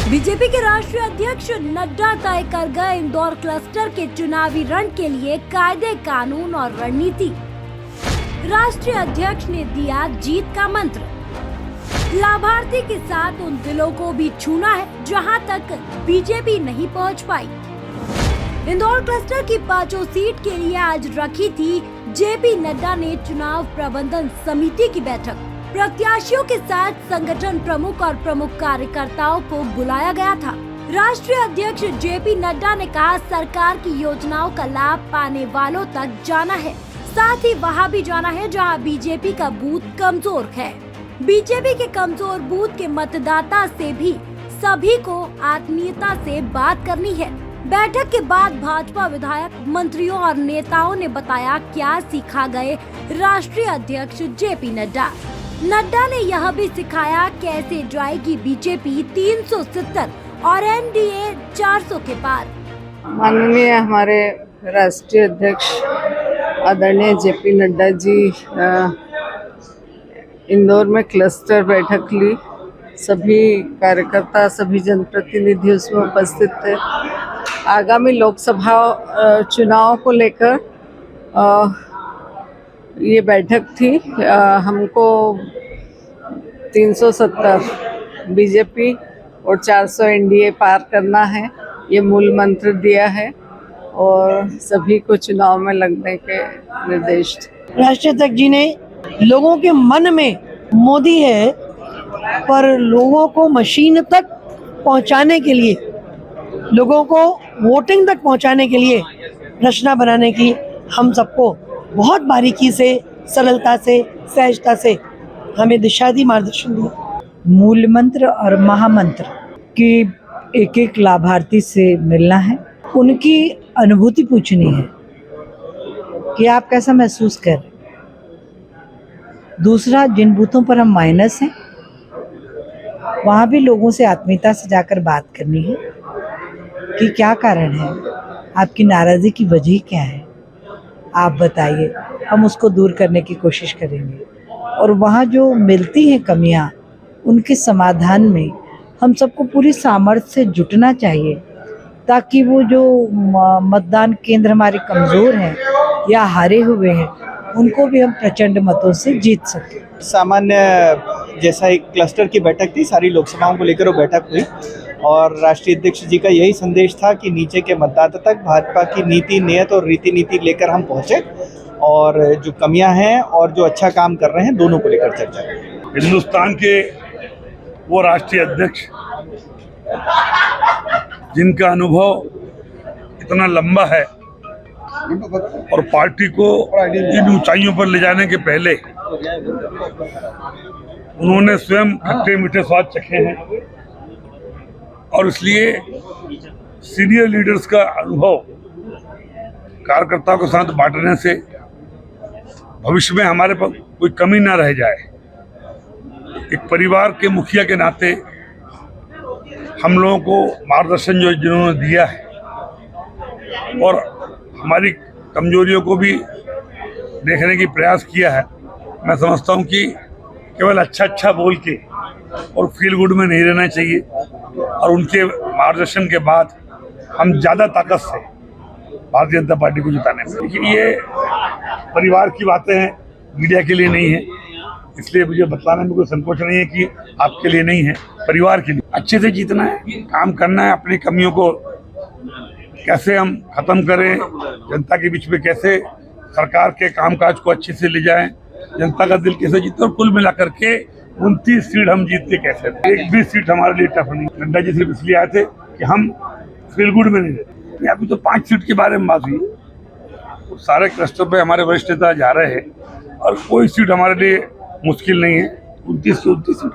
BJP के राष्ट्रीय अध्यक्ष नड्डा तय कर गए इंदौर क्लस्टर के चुनावी रण के लिए कायदे कानून और रणनीति। राष्ट्रीय अध्यक्ष ने दिया जीत का मंत्र। लाभार्थी के साथ उन दिलों को भी छूना है जहां तक बीजेपी नहीं पहुंच पाई। इंदौर क्लस्टर की 5 सीट के लिए आज रखी थी जेपी नड्डा ने चुनाव प्रबंधन समिति की बैठक। प्रत्याशियों के साथ संगठन प्रमुख और प्रमुख कार्यकर्ताओं को बुलाया गया था। राष्ट्रीय अध्यक्ष जेपी नड्डा ने कहा, सरकार की योजनाओं का लाभ पाने वालों तक जाना है, साथ ही वहां भी जाना है जहां बीजेपी का बूथ कमजोर है। बीजेपी के कमजोर बूथ के मतदाता से भी सभी को आत्मीयता से बात करनी है। बैठक के बाद भाजपा विधायक, मंत्रियों और नेताओं ने बताया क्या सिखा गए राष्ट्रीय अध्यक्ष जेपी नड्डा। नड्डा ने यह भी सिखाया कैसे जाएगी बीजेपी 370 और एनडीए 400 के पार। माननीय हमारे राष्ट्रीय अध्यक्ष आदरणीय जेपी नड्डा जी इंदौर में क्लस्टर बैठक ली। सभी कार्यकर्ता, सभी जनप्रतिनिधि उसमें उपस्थित थे। आगामी लोकसभा चुनाव को लेकर ये बैठक थी। हमको 370 बीजेपी और 400 एनडीए पार करना है, ये मूल मंत्र दिया है और सभी को चुनाव में लगने के निर्देश थे। राष्ट्रीय अध्यक्ष जी ने लोगों के मन में मोदी है, पर लोगों को मशीन तक पहुंचाने के लिए, लोगों को वोटिंग तक पहुंचाने के लिए रचना बनाने की हम सबको बहुत बारीकी से, सरलता से, सहजता से हमें दिशा दी, मार्गदर्शन दिया। मूल मंत्र और महामंत्र की एक एक लाभार्थी से मिलना है, उनकी अनुभूति पूछनी है कि आप कैसा महसूस कर रहे। दूसरा, जिन बूथों पर हम माइनस हैं वहाँ भी लोगों से आत्मीयता से जाकर बात करनी है कि क्या कारण है, आपकी नाराज़गी की वजह क्या है, आप बताइए, हम उसको दूर करने की कोशिश करेंगे। और वहाँ जो मिलती हैं कमियाँ, उनके समाधान में हम सबको पूरी सामर्थ्य से जुटना चाहिए, ताकि वो जो मतदान केंद्र हमारे कमज़ोर हैं या हारे हुए हैं, उनको भी हम प्रचंड मतों से जीत सकें। सामान्य जैसा एक क्लस्टर की बैठक थी, सारी लोकसभाओं को लेकर वो बैठक हुई और राष्ट्रीय अध्यक्ष जी का यही संदेश था कि नीचे के मतदाता तक भाजपा की नीति, नियत और रीति नीति लेकर हम पहुँचे और जो कमियां हैं और जो अच्छा काम कर रहे हैं, दोनों को लेकर चर्चा करें। हिंदुस्तान के वो राष्ट्रीय अध्यक्ष जिनका अनुभव इतना लंबा है और पार्टी को इन ऊंचाइयों पर ले जाने के पहले उन्होंने स्वयं खट्टे मीठे स्वाद चखे हैं और इसलिए सीनियर लीडर्स का अनुभव कार्यकर्ताओं के साथ बांटने से भविष्य में हमारे पास कोई कमी ना रह जाए। एक परिवार के मुखिया के नाते हम लोगों को मार्गदर्शन जो जिन्होंने दिया है और हमारी कमजोरियों को भी देखने की प्रयास किया है, मैं समझता हूं कि केवल अच्छा बोल के और फील गुड में नहीं रहना चाहिए और उनके मार्गदर्शन के बाद हम ज़्यादा ताकत से भारतीय जनता पार्टी को जिताने में। लेकिन ये परिवार की बातें हैं, मीडिया के लिए नहीं है, इसलिए मुझे बताने में कोई संकोच नहीं है कि आपके लिए नहीं है, परिवार के लिए। अच्छे से जीतना है, काम करना है, अपनी कमियों को कैसे हम खत्म करें, जनता के बीच में कैसे सरकार के कामकाज को अच्छे से ले जाएं, जनता का दिल कैसे जीते और कुल मिलाकर के 29 सीट हम जीतते कैसे। एक भी सीट हमारे लिए टफ नहीं। नड्डा जी सिर्फ इसलिए आए थे कि हम फील गुड में नहीं रहते। अभी तो 5 सीट के बारे में बात हुई, तो सारे क्लस्टर पे हमारे वरिष्ठ नेता जा रहे हैं और कोई सीट हमारे लिए मुश्किल नहीं है। 29 से 29 सीट।